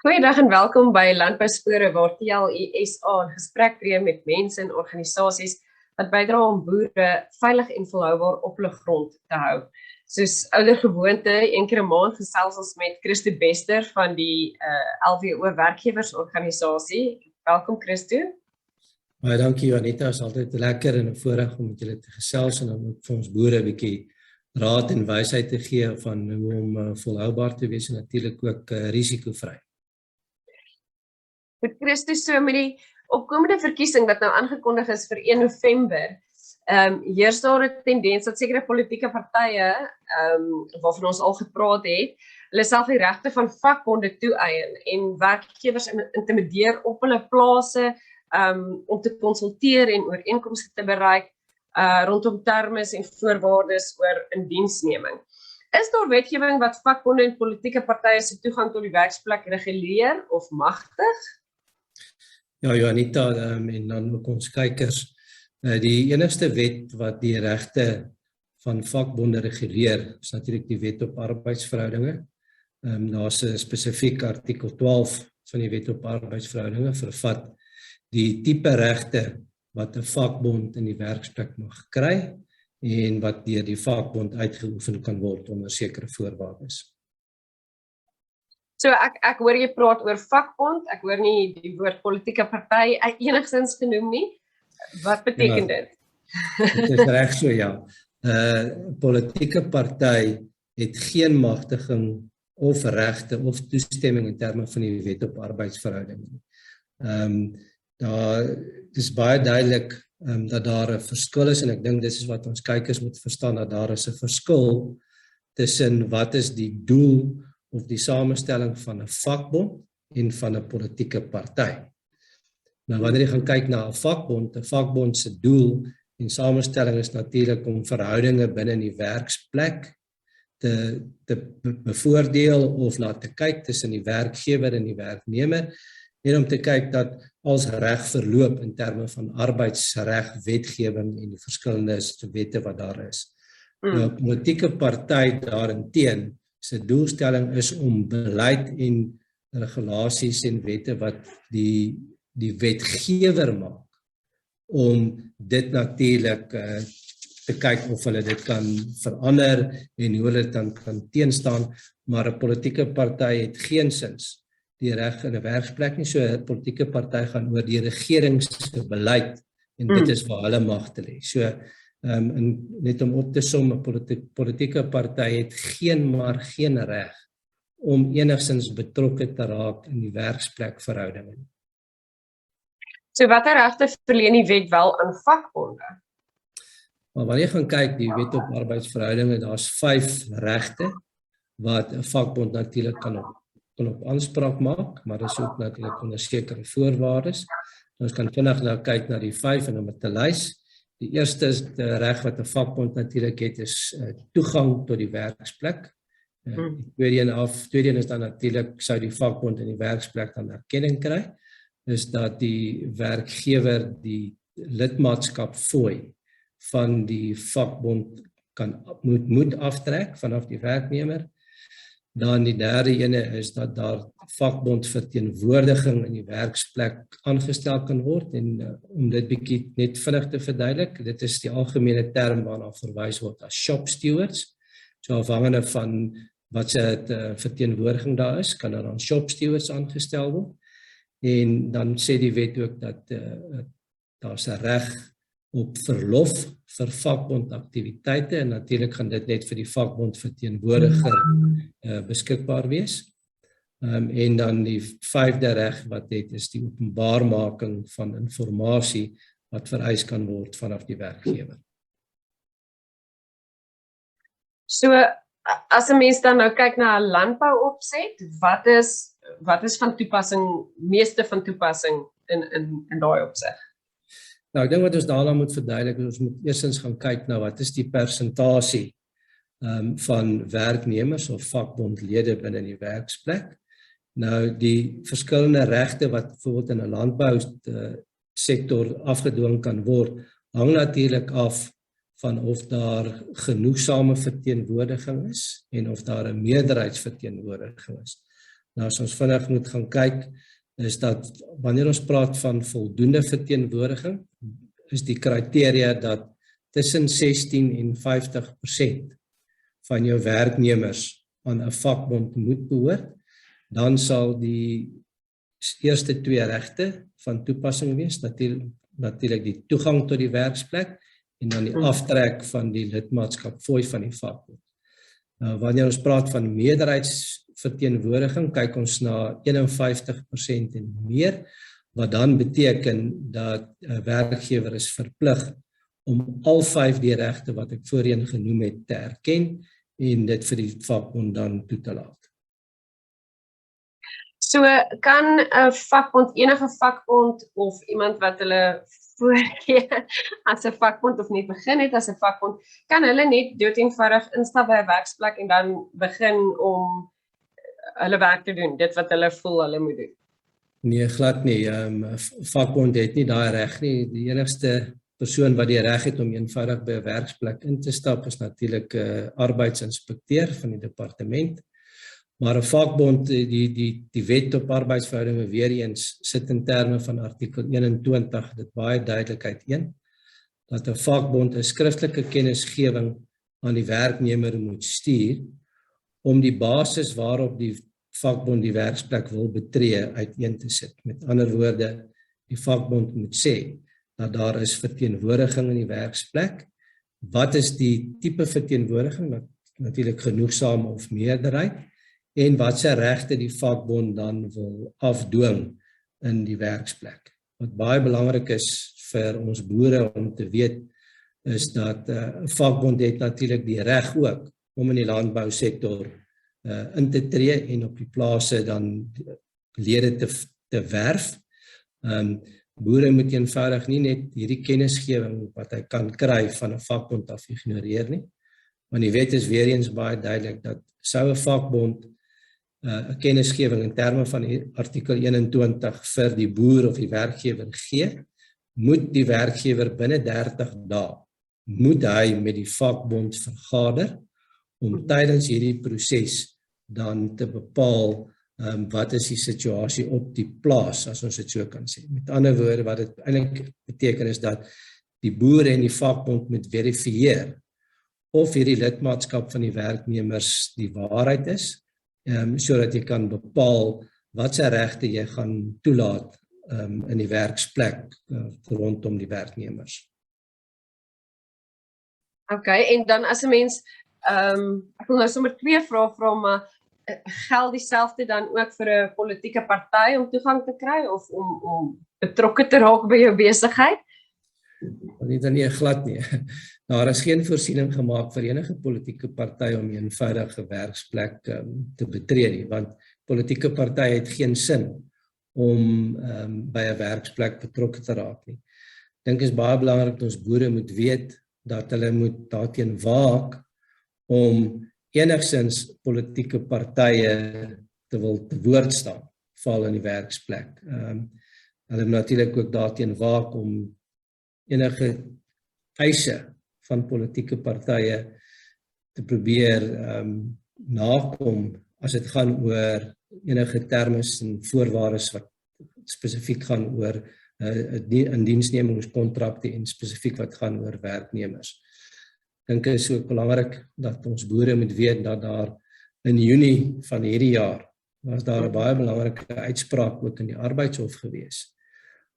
Goeiedag en welkom by Landbouspore waar TLE SA in gesprek tree met mense en organisasies wat bydra om boere veilig en volhoubaar op hulle grond te hou. Soos ouer gewoonte, een keer 'n maand gesels ons met Christo Bester van die LWO werkgewersorganisasie. Welkom Christo. Baie dankie Anita, is altyd lekker en 'n voorreg om met julle te gesels en om vir ons boere 'n bietjie raad en wysheid te gee van hoe om volhoubaar te wees en natuurlik ook risikovry. Met Christo, so met die opkomende verkiesing wat nou aangekondig is vir 1 November, heers daar 'n tendens dat sekere politieke partye, waarvan ons al gepraat het, hulle self die regte van vakbonde toeëien en werkgewers intimideer op hulle plase om te konsulteer en ooreenkomste te bereik rondom termes en voorwaardes oor indiensneming. Is daar wetgewing wat vakbonde en politieke partye se toegang tot die werksplek reguleer of magtig? Ja, Anita, en dan ook ons kykers. Die enigste wet wat die regte van vakbonde reguleer, is natuurlik die wet op arbeidsverhoudinge. Daar's 'n spesifiek artikel 12 van die wet op arbeidsverhoudinge vervat die tipe regte wat 'n vakbond in die werksplek mag kry en wat deur die vakbond uitgeoefen kan word onder sekere voorwaardes. So ek hoor jy praat oor vakbond, ek hoor nie die woord politieke party enigstens genoem nie. Wat beteken dit? Dit is reg so, ja. Politieke party het geen magtiging of regte of toestemming in terme van die wet op arbeidsverhoudinge. Daar is baie duidelik dat daar 'n verskil is en ek dink dis is wat ons kykers moet verstaan, dat daar is 'n verskil tussen wat is die doel of die samestelling van 'n vakbond en van 'n politieke party. Nou wanneer jy gaan kyk na 'n vakbond se doel en samestelling is natuurlik om verhoudinge binne in die werksplek te bevoordeel of laat te kyk tussen die werkgewer en die werknemer en om te kyk dat als reg verloop in terme van arbeidsreg, wetgewing en die verskillende wette wat daar is. Nou 'n politieke party daarenteen se doelstelling is om beleid en regulasies en wette wat die wetgewer maak, om dit natuurlik te kyk of hulle dit kan verander en hoe hulle dit dan kan teenstaan, maar 'n politieke party het geensins die reg in 'n werksplek nie, so 'n politieke party gaan oor die regering se beleid en dit is waar hulle magte lê. So net om op te som, 'n politieke party het geen reg om enigstens betrokke te raak in die werksplekverhoudinge. So watter regte verleen die wet wel aan vakbonde? Maar wanneer jy gaan kyk, die wet op arbeidsverhoudinge, daar's 5 regte wat 'n vakbond natuurlik kan op aanspraak maak, maar dis ook natuurlik onder sekere voorwaardes. Ons kan vinnig nou kyk na die 5 en om dit te lys. Die eerste is die reg wat 'n vakbond natuurlik het, is toegang tot die werksplek. Die tweede een is dan natuurlik sou die vakbond in die werksplek dan erkenning kry, is dat die werkgewer die lidmaatskap fooi van die vakbond moet aftrek vanaf die werknemer. Dan die derde ene is dat daar vakbondverteenwoordiging in die werksplek aangestel kan word en om dit bietjie net vinnig te verduidelik, dit is die algemene term waarna verwys word as shop stewards. So afhangende van wat se verteenwoordiging daar is, kan dan shop stewards aangestel word. En dan sê die wet ook dat daar's 'n reg op verlof vir vakbondaktiwiteite en natuurlik gaan dit net vir die vakbondverteenwoordiger beskikbaar wees. En dan die 5de reg wat het is die openbaarmaking van inligting wat vereis kan word vanaf die werkgewer. So as 'n mens dan nou kyk na 'n landbouopset, wat is van toepassing, meeste van toepassing in daai opsig? Nou, ek dink wat ons daarna moet verduidelik, ons moet eerstens gaan kyk na wat is die persentasie van werknemers of vakbondlede binne die werksplek. Nou, die verskillende regte wat byvoorbeeld in 'n landbou sektor afgedwing kan word, hang natuurlik af van of daar genoegsame verteenwoordiging is en of daar 'n meerderheidsverteenwoordiging is. Nou as ons vinnig moet gaan kyk, is dat wanneer ons praat van voldoende verteenwoordiging, is die kriteria dat tussen 16 en 50% van jou werknemers aan 'n vakbond moet behoort, dan sal die eerste twee regte van toepassing wees, natuurlik die toegang tot die werksplek en dan die aftrek van die lidmaatskap fooi van die vakbond. Wanneer ons praat van meerderheidsverteenwoordiging, kyk ons na 51% en meer, wat dan beteken dat 'n werkgewer is verplig om al 5 die regte wat ek voorheen genoem het te erken en dit vir die vakbond dan toe te laat. So kan 'n vakbond, enige vakbond of iemand wat hulle voorkeur as 'n vakbond of nie begin het as 'n vakbond, kan hulle net doeteenvoudig instap by 'n werksplek en dan begin om hulle werk te doen, dit wat hulle voel hulle moet doen? Nee, glad nie. Vakbond het nie daai reg nie. Die enigste persoon wat die reg het om eenvoudig by 'n werksplek in te stap is natuurlik 'n arbeidsinspekteur van die departement. Maar 'n vakbond, die wet op arbeidsverhoudinge weer eens sit in terme van artikel 21 dit baie duidelikheid een, dat 'n vakbond 'n skriftelike kennisgewing aan die werknemer moet stuur om die basis waarop die vakbond die werksplek wil betree uiteen te sit. Met ander woorde, die vakbond moet sê dat daar is verteenwoordiging in die werksplek. Wat is die tipe verteenwoordiging? Natuurlik genoegsaam of meerderheid. En wat se regte die vakbond dan wil afdwing in die werksplek. Wat baie belangrik is vir ons boere om te weet, is dat 'n vakbond het natuurlik die reg ook om in die landbousektor in te tree en op die plase dan lede te werf. Boere moet eenvoudig nie net hierdie kennisgewing wat hy kan kry van 'n vakbond af ignoreer nie. Want die wet is weer eens baie duidelik dat sou 'n vakbond 'n kennisgewing in terme van artikel 21 vir die boer of die werkgewer gee, moet die werkgewer binne 30 dae moet hy met die vakbond vergader om tydens hierdie proses dan te bepaal wat is die situasie op die plaas, as ons dit so kan sê. Met ander woorde, wat dit eintlik beteken is dat die boere en die vakbond moet verifieer of hierdie lidmaatskap van die werknemers die waarheid is, sodat jy kan bepaal wat se regte jy gaan toelaat in die werksplek rondom die werknemers. Okay, en dan as 'n mens, ek wil nou sommer 2 vrae vra, maar geld dieselfde dan ook vir 'n politieke party om toegang te kry of om betrokke te raak by jou besigheid? Nie dan nie glad nie. Daar is geen voorsiening gemaak vir enige politieke party om 'n eenvoudige werksplek te betree nie, want politieke partye het geen sin om by 'n werksplek betrokke te raak nie. Ek dink is baie belangrik dat ons boere moet weet dat hulle moet daarteen waak om enigsins politieke partye te wil te woord staan, val in die werksplek. Hulle moet natuurlik ook daarteen waak om enige eise van politieke partye te probeer nakom as dit gaan oor enige termes en voorwaardes wat spesifiek gaan oor indiensnemingskontrakte en spesifiek wat gaan oor werknemers. Ek dink dit is ook belangrik dat ons boere moet weet dat daar in Junie van hierdie jaar was daar 'n baie belangrike uitspraak ook in die arbeidshof gewees,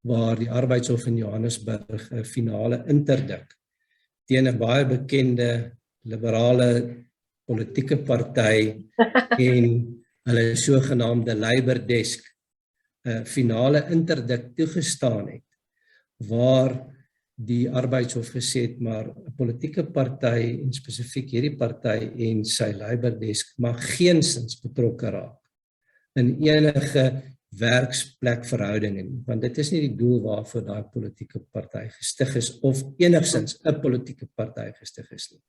waar die arbeidshof in Johannesburg 'n finale interdik teen 'n baie bekende liberale politieke party en hulle sogenaamde Labour Desk 'n finale interdik toegestaan het, waar die arbeidshof gesê het, maar 'n politieke party en spesifiek hierdie party en sy Labour Desk mag geensins betrokke raak in enige werksplekverhoudinge nie, want dit is nie die doel waarvoor daai politieke party gestig is of enigsins 'n politieke party gestig is nie.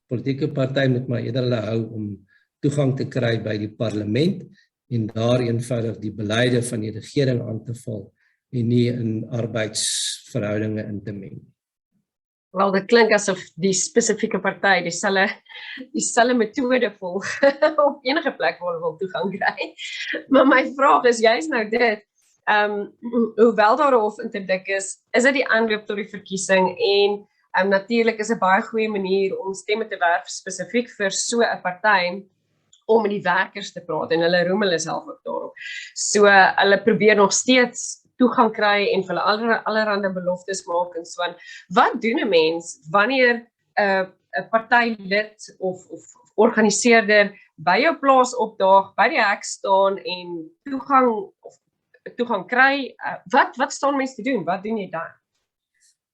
Politieke party moet maar eerder hulle hou om toegang te kry by die parlement en daar eenvoudig die beleide van die regering aan te val en nie in arbeidsverhoudinge in te meng. Wel, dit klink asof die spesifieke party dieselfde metode volg op enige plek waar hulle wil toegang kry. Maar my vraag is juist nou dit, hoewel daar 'n hof interdik is dit die aanloop tot die verkiesing en natuurlik is 'n baie goeie manier om stemme te werf spesifiek vir so 'n party om met die werkers te praat en hulle roem hulle self ook daarop. So hulle probeer nog steeds toegang kry en vir hulle allerhande beloftes maak en so aan. Wat doen 'n mens wanneer 'n partylid of organiseerder by jou plaas opdaag, by die hek staan en toegang kry? Wat staan mense te doen? Wat doen jy dan?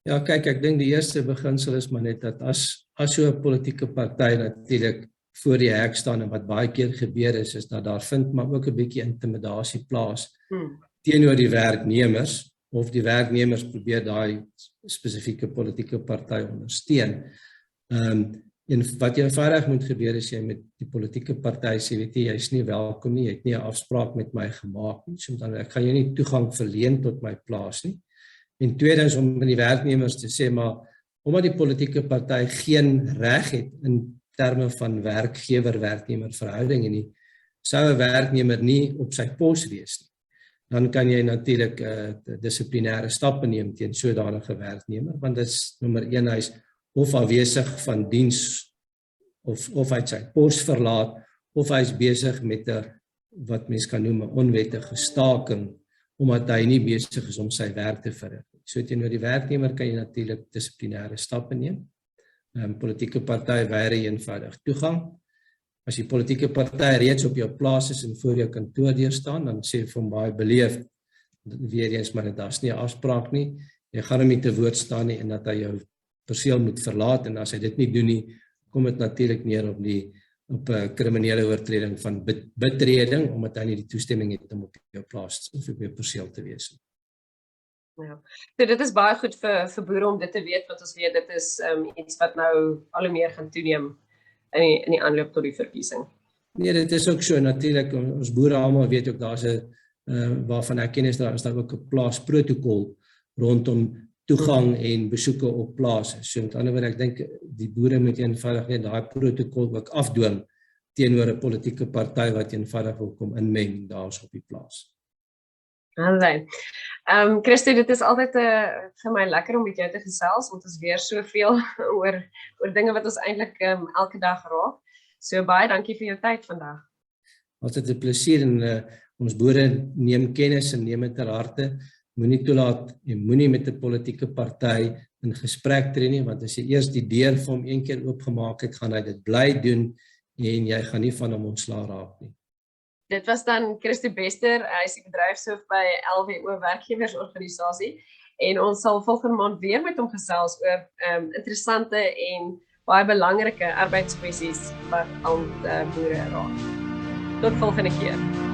Ja, kyk, ek dink die eerste beginsel is maar net dat as so 'n politieke party natuurlik voor die hek staan en wat baie keer gebeur is dat daar vind maar ook 'n bietjie intimidasie plaas teenoor die werknemers of die werknemers probeer daai spesifieke politieke party ondersteun. En wat jy eenvoudig moet gebeur is jy met die politieke party sê, weet jy is nie welkom nie, jy het nie 'n afspraak met my gemaak nie, so dan ek gaan jou nie toegang verleen tot my plaas nie. En tweedens om met die werknemers te sê maar omdat die politieke party geen reg het in terme van werkgewer-werknemer verhoudinge nie, sou 'n werknemer nie op sy pos wees nie. Dan kan jy natuurlik dissiplinêre stappe neem teen sodanige werknemer, want dit is nommer 1, hy is of afwesig van diens of hy sy pos verlaat of hy is besig met 'n wat mens kan noem 'n onwettige staking omdat hy nie besig is om sy werk te verrig. So teenoor die werknemer kan jy natuurlik dissiplinêre stappe neem. Politieke party weier eenvoudig toegang. As die politieke party reeds op jou plaas is en voor jou kantoordeur staan, dan sê vir hom baie beleefd weer eens maar dit is nie 'n afspraak nie. Jy gaan hom nie te woord staan nie en dat hy jou perseel moet verlaat en as hy dit nie doen nie, kom dit natuurlik neer op 'n kriminele oortreding van betreding omdat hy nie die toestemming het om op jou plaas of op jou perseel te wees nie. Ja. So dit is baie goed vir boere om dit te weet, want ons weet dit is iets wat nou al hoe meer gaan toeneem in die aanloop tot die verkiesing. Nee, dit is ook so natuurlik, ons boere almal weet ook daar's 'n waarvan ek ken is daar ook 'n plaasprotokol rondom toegang en besoeke op plase. So met ander woorde, ek dink die boere moet eenvoudig net daai protokol ook afdwing teenoor 'n politieke party wat eenvoudig wil kom inmeng daar's op die plaas. Alright. Christo, dit is altyd vir my lekker om met jou te gesels, want ons weer soveel oor dinge wat ons eintlik elke dag raak. So baie dankie vir jou tyd vandag. Altyd 'n plesier en ons boere neem kennis en neem dit ter harte. Moenie toelaat en moenie met 'n politieke party in gesprek tree nie, want as jy eers die deur vir hom een keer oopgemaak het, gaan hy dit bly doen en jy gaan nie van hom ontslaa raak nie. Dit was dan Christo Bester, hy is die bedryfshoof by LWO werkgewersorganisasie en ons sal volgende maand weer met hom gesels oor interessante en baie belangrike arbeidskwessies wat aan boere raak. Tot volgende keer.